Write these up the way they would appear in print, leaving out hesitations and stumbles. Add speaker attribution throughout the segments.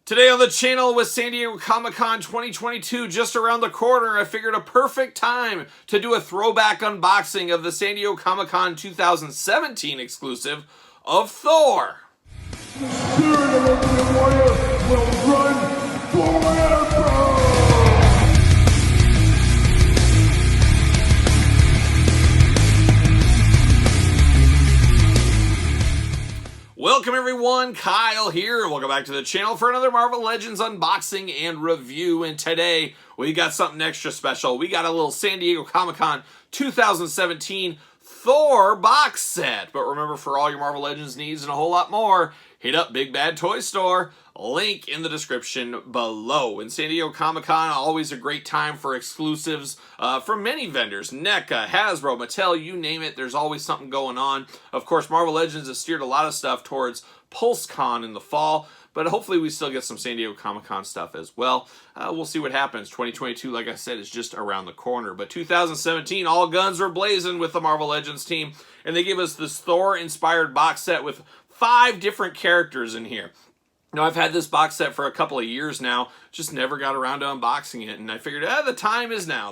Speaker 1: Today on the channel with San Diego Comic-Con 2022 just around the corner, I figured a perfect time to do a throwback unboxing of the San Diego Comic-Con 2017 exclusive of Thor.
Speaker 2: The spirit of Ultimate Warrior will run forever!
Speaker 1: Welcome everyone, Kyle here. Welcome back to the channel for another Marvel Legends unboxing and review. And today we got something extra special. We got a little San Diego Comic-Con 2017 Thor box set. But remember, for all your Marvel Legends needs and a whole lot more, hit up Big Bad Toy Store. Link in the description below. And San Diego Comic-Con, always a great time for exclusives from many vendors. NECA, Hasbro, Mattel, you name it. There's always something going on. Of course, Marvel Legends has steered a lot of stuff towards PulseCon in the fall, but hopefully we still get some San Diego Comic-Con stuff as well. We'll see what happens. 2022, like I said, is just around the corner. But 2017, all guns were blazing with the Marvel Legends team, and they gave us this Thor-inspired box set with 5 different characters in here. Now, I've had this box set for a couple of years now, just never got around to unboxing it, and I figured, the time is now,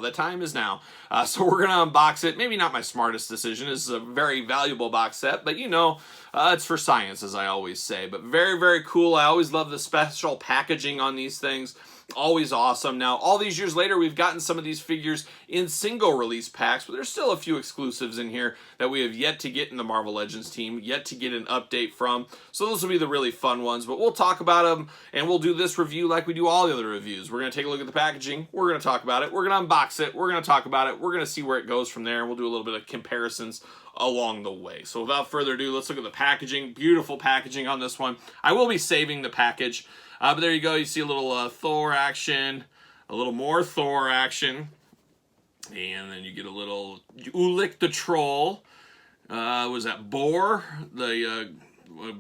Speaker 1: so we're going to unbox it. Maybe not my smartest decision. This is a very valuable box set, but you know, it's for science, as I always say. But very, very cool. I always love the special packaging on these things. Always awesome. Now, all these years later, we've gotten some of these figures in single release packs, but there's still a few exclusives in here that we have yet to get in the Marvel Legends team, yet to get an update from. So those will be the really fun ones, but we'll talk about them, and we'll do this review like we do all the other reviews. We're going to take a look at the packaging. We're going to talk about it. We're going to unbox it. We're going to talk about it. We're going to see where it goes from there. We'll do a little bit of comparisons along the way. So without further ado, let's look at the packaging. Beautiful packaging on this one. I will be saving the package. But there you go. You see a little Thor action, a little more Thor action, and then you get a little Ulik the Troll. Was that Boar, the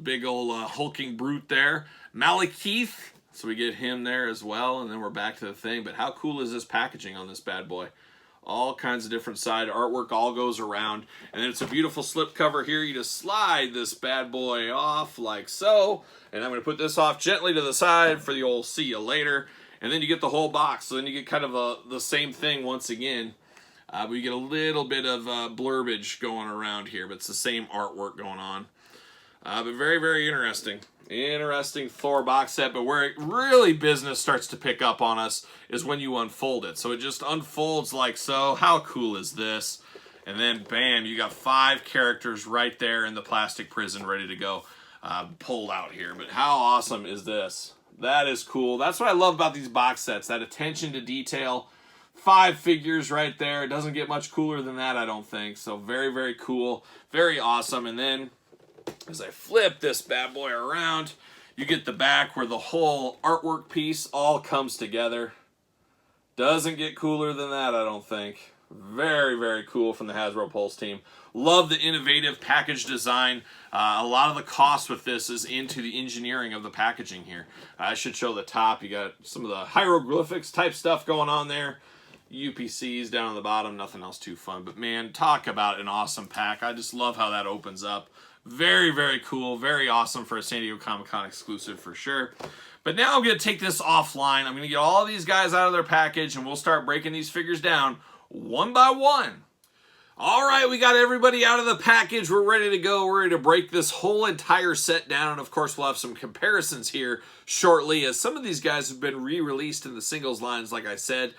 Speaker 1: big old hulking brute there? Malekith, so we get him there as well, and then we're back to the thing. But how cool is this packaging on this bad boy? All kinds of different side artwork all goes around, and then it's a beautiful slip cover here. You just slide this bad boy off like so, and I'm going to put this off gently to the side for the old see you later, and then you get the whole box. So then you get kind of the same thing once again, but you get a little bit of blurbage going around here, but it's the same artwork going on. But very, very interesting. Interesting Thor box set, but where it really business starts to pick up on us is when you unfold it. So it just unfolds like so. How cool is this? And then bam, you got 5 characters right there in the plastic prison ready to go, pulled out here. But how awesome is this? That is cool. That's what I love about these box sets, that attention to detail. 5 figures right there. It doesn't get much cooler than that, I don't think. So very, very cool. Very awesome. And then as I flip this bad boy around, you get the back where the whole artwork piece all comes together. Doesn't get cooler than that, I don't think. Very, very cool from the Hasbro Pulse team. Love the innovative package design. A lot of the cost with this is into the engineering of the packaging here. I should show the top. You got some of the hieroglyphics type stuff going on there. UPCs down on the bottom, nothing else too fun. But man, talk about an awesome pack. I just love how that opens up. Very, very cool. Very awesome for a San Diego Comic-Con exclusive for sure. But now I'm going to take this offline. I'm going to get all of these guys out of their package, and we'll start breaking these figures down one by one. All right, we got everybody out of the package. We're ready to go. We're ready to break this whole entire set down. And of course, we'll have some comparisons here shortly, as some of these guys have been re-released in the singles lines, like I said.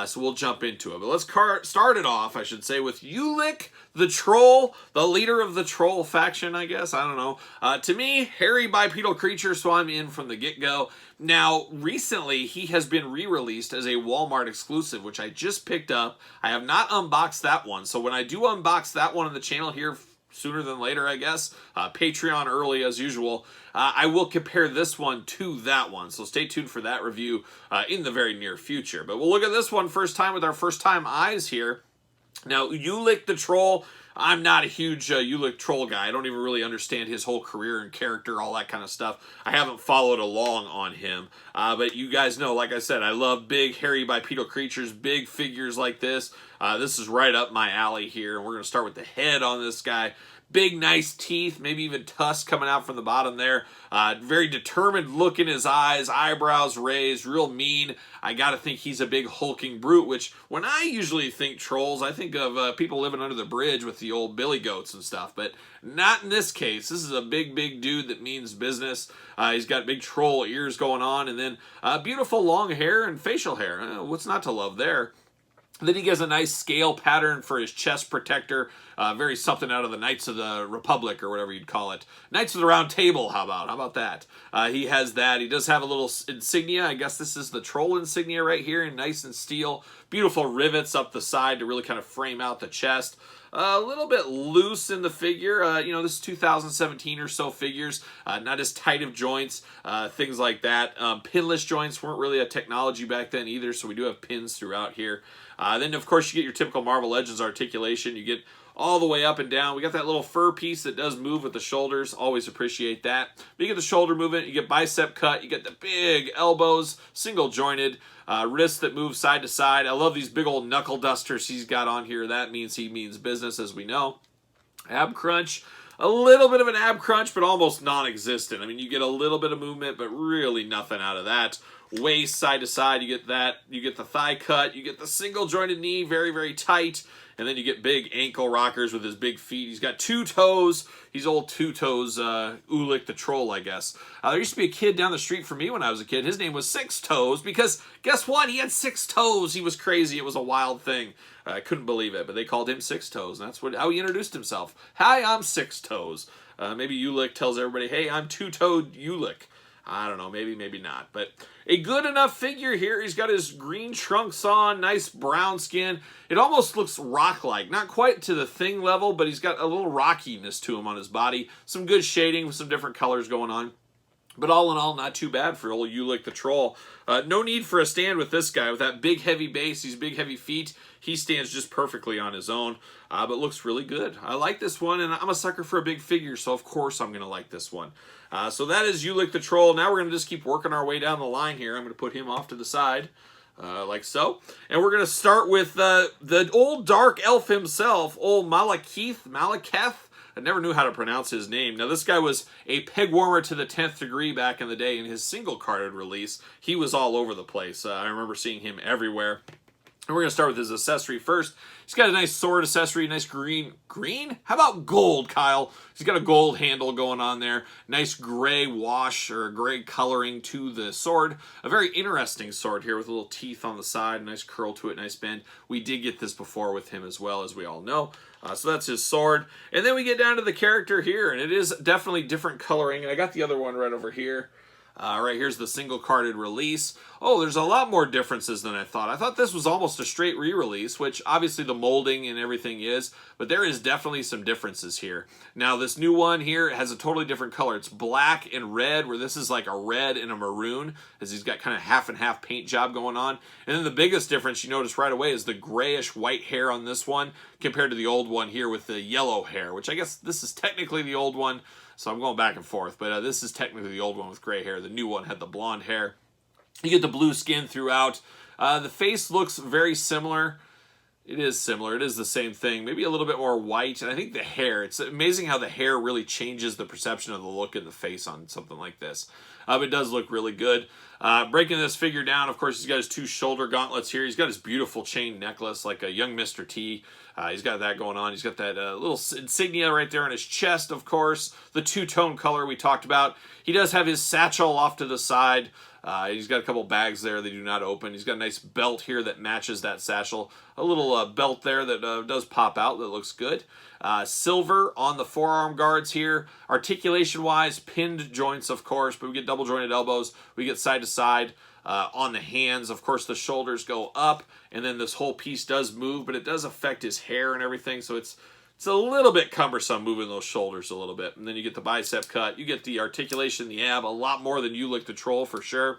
Speaker 1: So we'll jump into it. But let's start it off, I should say, with Ulik the Troll, the leader of the Troll faction, I guess. I don't know. To me, hairy bipedal creature, so I'm in from the get-go. Now, recently, he has been re-released as a Walmart exclusive, which I just picked up. I have not unboxed that one. So when I do unbox that one on the channel here sooner than later, I guess, Patreon early as usual, I will compare this one to that one. So stay tuned for that review in the very near future. But we'll look at this one first time with our first time eyes here. Now, Ulik the Troll, I'm not a huge Ulik Troll guy. I don't even really understand his whole career and character, all that kind of stuff. I haven't followed along on him. But you guys know, like I said, I love big, hairy bipedal creatures, big figures like this. This is right up my alley here. And we're going to start with the head on this guy. Big, nice teeth, maybe even tusks coming out from the bottom there. Very determined look in his eyes, eyebrows raised, real mean. I gotta think he's a big hulking brute, which when I usually think trolls, I think of people living under the bridge with the old billy goats and stuff, but not in this case. This is a big, big dude that means business. He's got big troll ears going on, and then beautiful long hair and facial hair. What's not to love there? Then he gets a nice scale pattern for his chest protector. Very something out of the Knights of the Republic, or whatever you'd call it. Knights of the Round Table, how about that? He has that. He does have a little insignia. I guess this is the troll insignia right here, in nice and steel. Beautiful rivets up the side to really kind of frame out the chest. A little bit loose in the figure. You know, this is 2017 or so figures. Not as tight of joints, things like that. Pinless joints weren't really a technology back then either, so we do have pins throughout here. Then, of course, you get your typical Marvel Legends articulation. You get all the way up and down. We got that little fur piece that does move with the shoulders. Always appreciate that. But you get the shoulder movement. You get bicep cut. You get the big elbows, single jointed. Wrists that move side to side. I love these big old knuckle dusters he's got on here. That means he means business, as we know. Ab crunch. A little bit of an ab crunch, but almost non-existent. I mean, you get a little bit of movement, but really nothing out of that. Waist side to side, you get that. You get the thigh cut. You get the single jointed knee, very, very tight. And then you get big ankle rockers with his big feet. He's got 2 toes. He's old 2 toes, Ulik the Troll, I guess. There used to be a kid down the street from me when I was a kid. His name was 6 Toes because, guess what? He had 6 toes. He was crazy. It was a wild thing. I couldn't believe it, but they called him 6 Toes, and that's how he introduced himself. Hi, I'm 6 Toes. Maybe Ulik tells everybody, hey, I'm 2-toed Ulik. I don't know, maybe not. But a good enough figure here. He's got his green trunks on, nice brown skin. It almost looks rock-like. Not quite to the Thing level, but he's got a little rockiness to him on his body. Some good shading with some different colors going on. But all in all, not too bad for old Ulik the Troll. No need for a stand with this guy. With that big, heavy base, these big, heavy feet, he stands just perfectly on his own, but looks really good. I like this one, and I'm a sucker for a big figure, so of course I'm going to like this one. So that is Ulik the Troll. Now we're going to just keep working our way down the line here. I'm going to put him off to the side, like so. And we're going to start with the old dark elf himself, old Malekith. I never knew how to pronounce his name. Now, this guy was a peg warmer to the 10th degree back in the day in his single-carded release. He was all over the place. I remember seeing him everywhere. And we're going to start with his accessory first. He's got a nice sword accessory, nice green. Green? How about gold, Kyle? He's got a gold handle going on there. Nice gray wash or gray coloring to the sword. A very interesting sword here with little teeth on the side. Nice curl to it, nice bend. We did get this before with him as well, as we all know. So that's his sword. And then we get down to the character here, and it is definitely different coloring. And I got the other one right over here. Right here's the single-carded release. Oh, there's a lot more differences than I thought. I thought this was almost a straight re-release, which obviously the molding and everything is, but there is definitely some differences here. Now, this new one here has a totally different color. It's black and red, where this is like a red and a maroon, as he's got kind of half and half paint job going on. And then the biggest difference you notice right away is the grayish white hair on this one compared to the old one here with the yellow hair, which I guess this is technically the old one. So I'm going back and forth, but this is technically the old one with gray hair. The new one had the blonde hair. You get the blue skin throughout. The face looks very similar. It is similar. It is the same thing. Maybe a little bit more white. And I think the hair, it's amazing how the hair really changes the perception of the look in the face on something like this. It does look really good. Breaking this figure down, of course, he's got his 2 shoulder gauntlets here. He's got his beautiful chain necklace like a young Mr. T. He's got that going on. He's got that little insignia right there on his chest, of course. The 2-tone color we talked about. He does have his satchel off to the side. He's got a couple bags there. They do not open. He's got a nice belt here that matches that satchel. A little belt there that does pop out that looks good. Silver on the forearm guards here. Articulation-wise, pinned joints, of course, but we get double-jointed elbows. We get side-to-side. On the hands, of course, the shoulders go up, and then this whole piece does move, but it does affect his hair and everything, so it's a little bit cumbersome moving those shoulders a little bit. And then you get the bicep cut. You get the articulation, the ab, a lot more than Ulik the Troll for sure.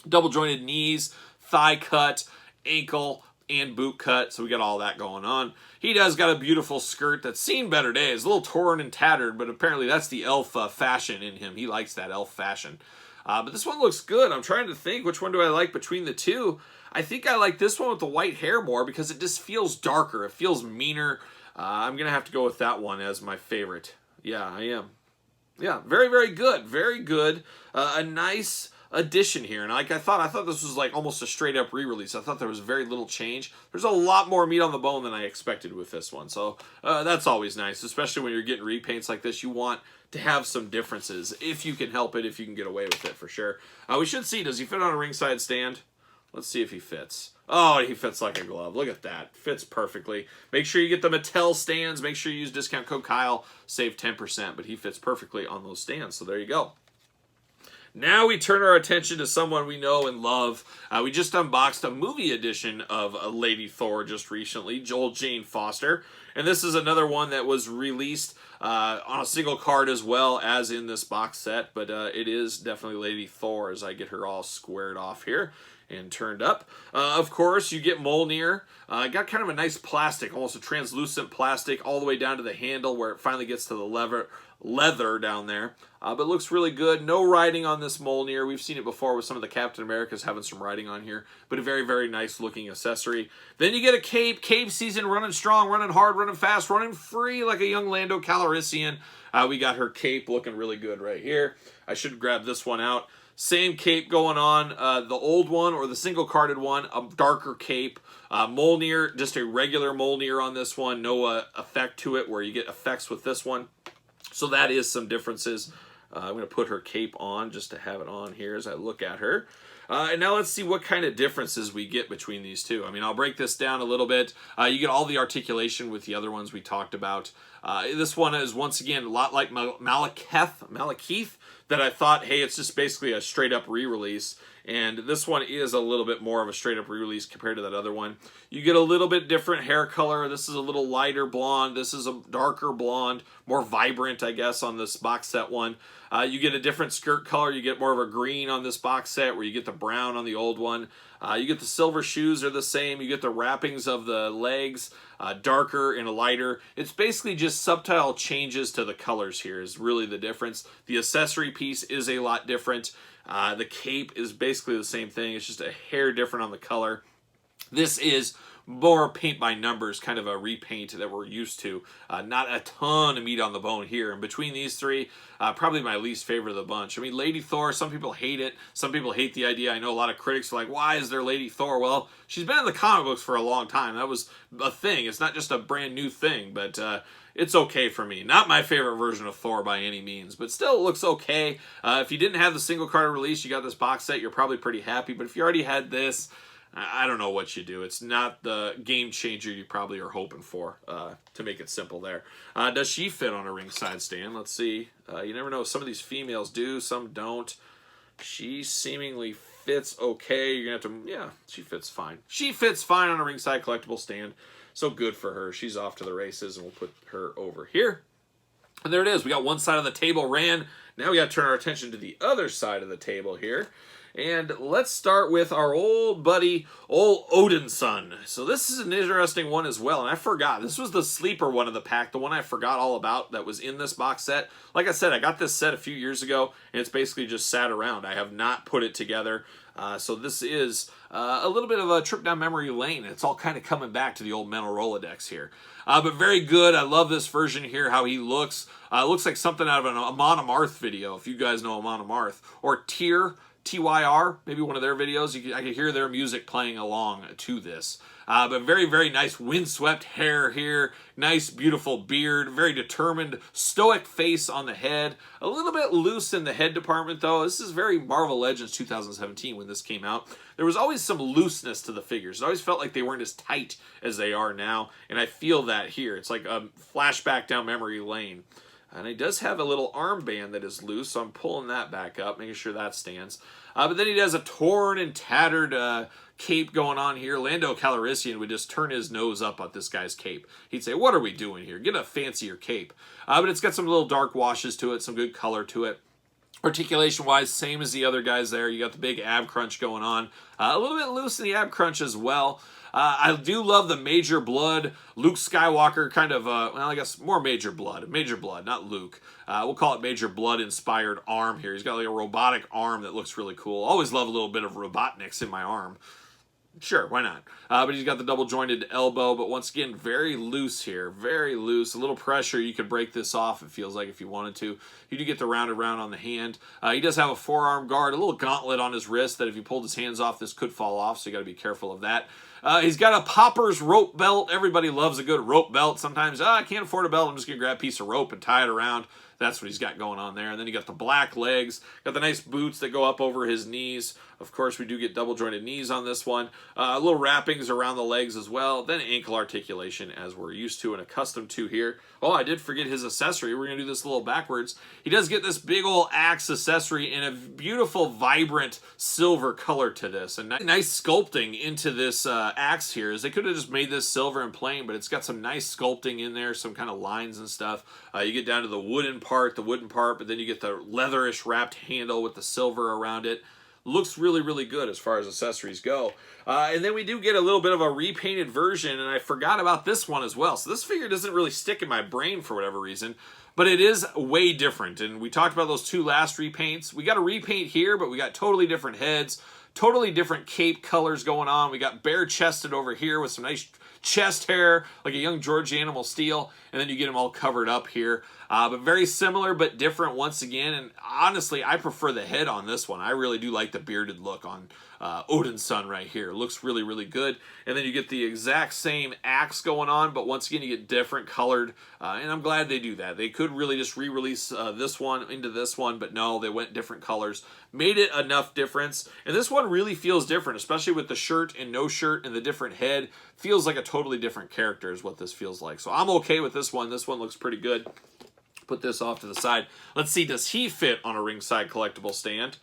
Speaker 1: Double-jointed knees, thigh cut, ankle, and boot cut, so we got all that going on. He does got a beautiful skirt that's seen better days. A little torn and tattered, but apparently that's the elf fashion in him. He likes that elf fashion. But this one looks good. I'm trying to think, which one do I like between the two? I think I like this one with the white hair more because it just feels darker. It feels meaner. I'm going to have to go with that one as my favorite. Yeah, I am. Yeah, very, very good. Very good. A nice addition here. And like I thought this was like almost a straight up re-release. I thought there was very little change. There's a lot more meat on the bone than I expected with this one. So that's always nice, especially when you're getting repaints like this. You want to have some differences if you can help it, if you can get away with it for sure. We should see, does he fit on a ringside stand? Let's see if he fits. Oh, he fits like a glove. Look at that. Fits perfectly. Make sure you get the Mattel stands. Make sure you use discount code Kyle. Save 10%. But he fits perfectly on those stands. So there you go. Now we turn our attention to someone we know and love. We just unboxed a movie edition of Lady Thor just recently, Joel Jane Foster. And this is another one that was released on a single card as well as in this box set. But it is definitely Lady Thor as I get her all squared off here and turned up. Of course, you get Mjolnir. Got kind of a nice plastic, almost a translucent plastic, all the way down to the handle where it finally gets to the leather down there. But it looks really good. No writing on this Mjolnir. We've seen it before with some of the Captain Americas having some writing on here, but a very, very nice looking accessory. Then you get a cape. Cape season, running strong, running hard, running fast, running free like a young Lando Calrissian. We got her cape looking really good right here. I should grab this one out. Same cape going on, the old one or the single-carded one, a darker cape. Mjolnir, just a regular Mjolnir on this one, no effect to it where you get effects with this one. So that is some differences. I'm going to put her cape on just to have it on here as I look at her. And now let's see what kind of differences we get between these two. I mean, I'll break this down a little bit. You get all the articulation with the other ones we talked about. This one is, once again, a lot like Malekith, that I thought, hey, it's just basically a straight-up re-release. And this one is a little bit more of a straight-up re-release compared to that other one. You get a little bit different hair color. This is a little lighter blonde. This is a darker blonde, more vibrant, I guess, on this box set one. You get a different skirt color. You get more of a green on this box set where you get the brown on the old one. You get the silver shoes are the same. You get the wrappings of the legs, darker and lighter. It's basically just subtle changes to the colors here is really the difference. The accessory piece is a lot different. The cape is basically the same thing. It's just a hair different on the color. This is more paint by numbers, kind of a repaint that we're used to. Not a ton of meat on the bone here. And between these three, probably my least favorite of the bunch. I mean, Lady Thor, some people hate it. Some people hate the idea. I know a lot of critics are like, why is there Lady Thor? Well, she's been in the comic books for a long time. That was a thing. It's not just a brand new thing, but it's okay for me. Not my favorite version of Thor by any means, but still it looks okay. If you didn't have the single card release, you got this box set, you're probably pretty happy. But if you already had this, I don't know what you do. It's not the game changer you probably are hoping for, to make it simple there. Does she fit on a ringside stand? Let's see. You never know. Some of these females do, some don't. She seemingly fits okay. You're going to have to, yeah, she fits fine. She fits fine on a ringside collectible stand. So good for her. She's off to the races, and we'll put her over here. And there it is. We got one side of the table ran. Now we got to turn our attention to the other side of the table here. And let's start with our old buddy, old Odin son. So this is an interesting one as well. And I forgot. This was the sleeper one of the pack, the one I forgot all about that was in this box set. Like I said, I got this set a few years ago, and it's basically just sat around. I have not put it together. So this is a little bit of a trip down memory lane. It's all kind of coming back to the old mental Rolodex here. But very good. I love this version here, how he looks. Looks like something out of an Amon Amarth video, if you guys know Amon Amarth. Or Tyr, TYR, maybe one of their videos. I could hear their music playing along to this. But very, very nice windswept hair here. Nice, beautiful beard. Very determined, stoic face on the head. A little bit loose in the head department, though. This is very Marvel Legends 2017 when this came out. There was always some looseness to the figures. It always felt like they weren't as tight as they are now. And I feel that here. It's like a flashback down memory lane. And he does have a little armband that is loose, so I'm pulling that back up, making sure that stands. But then he has a torn and tattered cape going on here. Lando Calrissian would just turn his nose up at this guy's cape. He'd say, what are we doing here? Get a fancier cape. But it's got some little dark washes to it, some good color to it. Articulation-wise, same as the other guys there. You got the big ab crunch going on. A little bit loose in the ab crunch as well. I do love the Major Blood, Luke Skywalker kind of, well, I guess more Major Blood, not Luke. We'll call it Major Blood-inspired arm here. He's got like a robotic arm that looks really cool. Always love a little bit of Robotniks in my arm. Sure, why not? But he's got the double jointed elbow, but once again, very loose here, very loose. A little pressure, you could break this off, it feels like, if you wanted to. You do get the round around on the hand. He does have a forearm guard, a little gauntlet on his wrist that if he pulled his hands off, this could fall off, so you got to be careful of that. He's got a Popper's rope belt. Everybody loves a good rope belt. Sometimes, I can't afford a belt, I'm just going to grab a piece of rope and tie it around. That's what he's got going on there. And then you got the black legs, got the nice boots that go up over his knees. Of course, we do get double jointed knees on this one. Little wrappings around the legs as well. Then ankle articulation as we're used to and accustomed to here. Oh, I did forget his accessory. We're going to do this a little backwards. He does get this big old axe accessory in a beautiful, vibrant silver color to this. And nice sculpting into this axe here. They could have just made this silver and plain, but it's got some nice sculpting in there, some kind of lines and stuff. You get down to the wooden part, but then you get the leatherish wrapped handle with the silver around it. Looks really, really good as far as accessories go. And then we do get a little bit of a repainted version, and I forgot about this one as well. So this figure doesn't really stick in my brain for whatever reason, but it is way different. And we talked about those two last repaints. We got a repaint here, but we got totally different heads, totally different cape colors going on. We got bare-chested over here with some nice chest hair, like a young George Animal Steel, and then you get them all covered up here. But very similar, but different once again. And honestly, I prefer the head on this one. I really do like the bearded look on Odin's son right here. Looks really, really good. And then you get the exact same axe going on, but once again, you get different colored. And I'm glad they do that. They could really just re-release this one into this one, but no, they went different colors. Made it enough difference. And this one really feels different, especially with the shirt and no shirt and the different head. Feels like a totally different character is what this feels like. So I'm okay with this one. This one looks pretty good. Put this off to the side. Let's see, does he fit on a ringside collectible stand?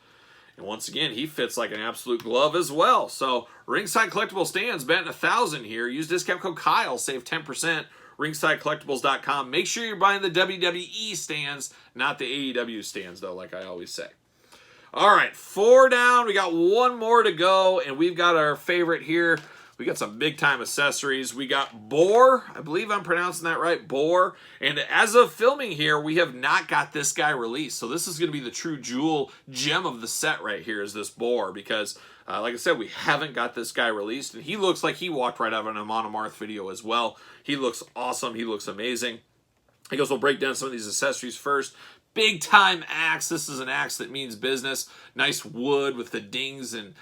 Speaker 1: And once again, he fits like an absolute glove as well. So ringside collectible stands, betting 1,000 here. Use discount code Kyle, save 10%. Ringsidecollectibles.com. Make sure you're buying the WWE stands, not the AEW stands, though, like I always say. All right, 4 down. We got 1 more to go, and we've got our favorite here. We got some big-time accessories. We got Boar. I believe I'm pronouncing that right, Boar. And as of filming here, we have not got this guy released. So this is going to be the true jewel gem of the set right here is this Boar. Because, like I said, we haven't got this guy released. And he looks like he walked right out of an Monomarth video as well. He looks awesome. He looks amazing. I guess we'll break down some of these accessories first. Big time axe. This is an axe that means business. Nice wood with the dings and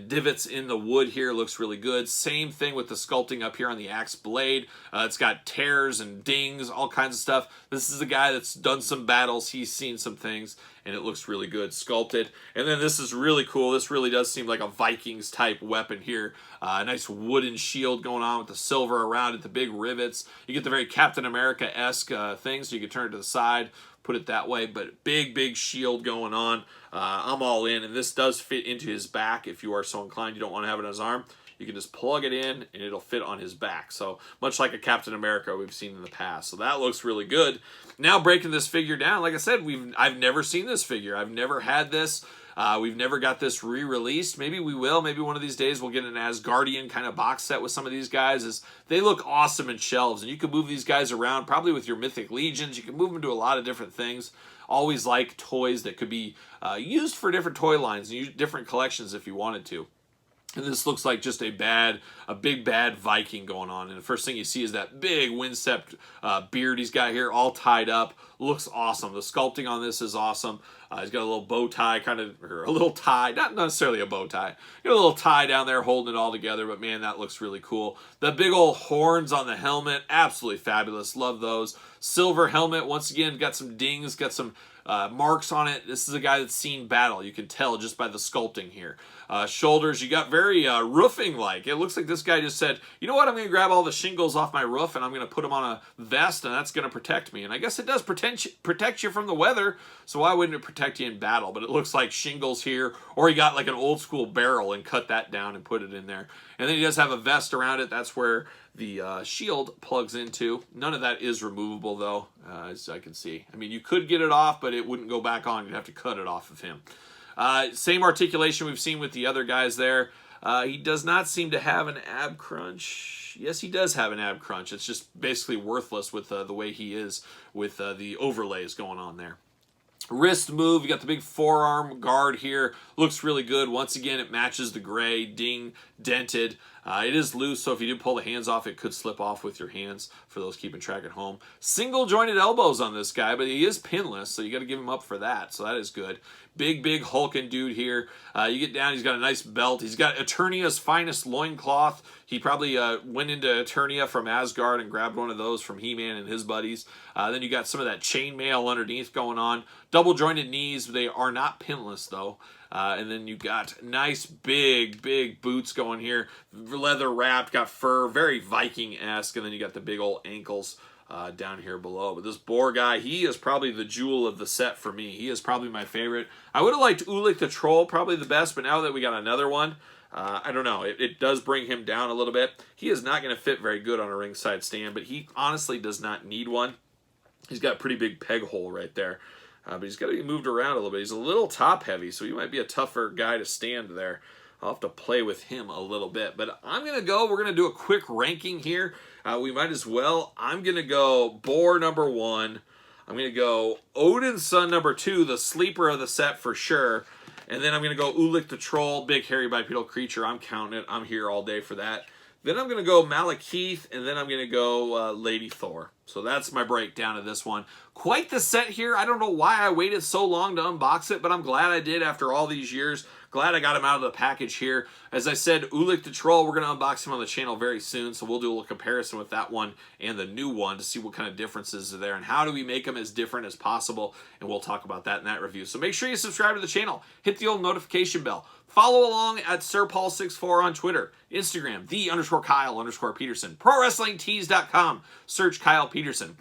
Speaker 1: divots in the wood here. Looks really good. Same thing with the sculpting up here on the axe blade. It's got tears and dings, all kinds of stuff. This is a guy that's done some battles. He's seen some things, and it looks really good sculpted. And then this is really cool. This really does seem like a Vikings type weapon here. A nice wooden shield going on with the silver around it, the big rivets. You get the very Captain America-esque thing, so you can turn it to the side, put it that way, but big shield going on. I'm all in, and this does fit into his back if you are so inclined. You don't want to have it on his arm. You can just plug it in, and it'll fit on his back. So much like a Captain America we've seen in the past. So that looks really good. Now breaking this figure down, like I said, I've never seen this figure. I've never had this. We've never got this re-released. Maybe we will. Maybe one of these days we'll get an Asgardian kind of box set with some of these guys. They look awesome in shelves, and you can move these guys around probably with your Mythic Legions. You can move them to a lot of different things. Always like toys that could be used for different toy lines and different collections if you wanted to. And this looks like just a big bad Viking going on. And the first thing you see is that big windswept beard he's got here, all tied up. Looks awesome. The sculpting on this is awesome. He's got a little bow tie, or a little tie, not necessarily a bow tie. Got a little tie down there holding it all together, but man, that looks really cool. The big old horns on the helmet, absolutely fabulous. Love those. Silver helmet, once again, got some dings, got some marks on it. This is a guy that's seen battle. You can tell just by the sculpting here. Shoulders, you got very roofing-like. It looks like this guy just said, you know what, I'm going to grab all the shingles off my roof and I'm going to put them on a vest and that's going to protect me. And I guess it does protect you from the weather, so why wouldn't it protect you in battle? But it looks like shingles here, or he got like an old school barrel and cut that down and put it in there. And then he does have a vest around it. That's where the shield plugs into. None of that is removable though, as I can see. I mean, you could get it off, but it wouldn't go back on. You'd have to cut it off of him. Same articulation we've seen with the other guys there. He does not seem to have an ab crunch. Yes, he does have an ab crunch. It's just basically worthless with the way he is with the overlays going on there. Wrist move, you got the big forearm guard here. Looks really good. Once again, it matches the gray, ding, dented. It is loose, so if you do pull the hands off, it could slip off with your hands for those keeping track at home. Single jointed elbows on this guy, but he is pinless, so you got to give him up for that, so that is good. Big hulking dude here. You get down, he's got a nice belt. He's got Eternia's finest loincloth. He probably went into Eternia from Asgard and grabbed one of those from He-Man and his buddies. Then you got some of that chainmail underneath going on. Double jointed knees. They are not pinless, though. And then you got nice big boots going here. Leather wrapped, got fur, very Viking-esque. And then you got the big old ankles down here below. But this boar guy, he is probably the jewel of the set for me. He is probably my favorite. I would have liked Ulik the Troll probably the best, but now that we got another one, I don't know. It does bring him down a little bit. He is not going to fit very good on a ringside stand, but he honestly does not need one. He's got a pretty big peg hole right there. But he's got to be moved around a little bit. He's a little top heavy, so he might be a tougher guy to stand there. I'll have to play with him a little bit. But I'm going to go. We're going to do a quick ranking here. We might as well. I'm going to go Boar number 1. I'm going to go Odin's son number 2, the sleeper of the set for sure. And then I'm going to go Ulik the Troll, big hairy bipedal creature. I'm counting it. I'm here all day for that. Then I'm going to go Malekith, and then I'm going to go Lady Thor. So that's my breakdown of this one. Quite the set here. I don't know why I waited so long to unbox it, but I'm glad I did after all these years. Glad I got him out of the package here. As I said, Ulik the Troll, we're going to unbox him on the channel very soon, so we'll do a little comparison with that one and the new one to see what kind of differences are there and how do we make them as different as possible, and we'll talk about that in that review. So make sure you subscribe to the channel. Hit the old notification bell. Follow along at SirPaul64 on Twitter, Instagram, _Kyle_Peterson, ProWrestlingTees.com. Search Kyle Peterson.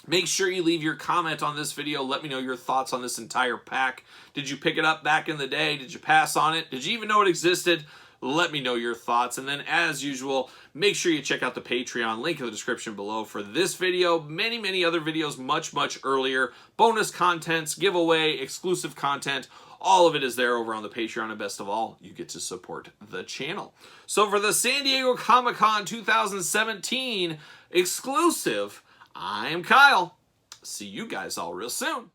Speaker 1: Make sure you leave your comment on this video. Let me know your thoughts on this entire pack. Did you pick it up back in the day? Did you pass on it? Did you even know it existed? Let me know your thoughts. And then, as usual, make sure you check out the Patreon. Link in the description below for this video. Many other videos much earlier. Bonus contents, giveaway, exclusive content. All of it is there over on the Patreon, and best of all, you get to support the channel. So for the San Diego Comic-Con 2017 exclusive, I am Kyle. See you guys all real soon.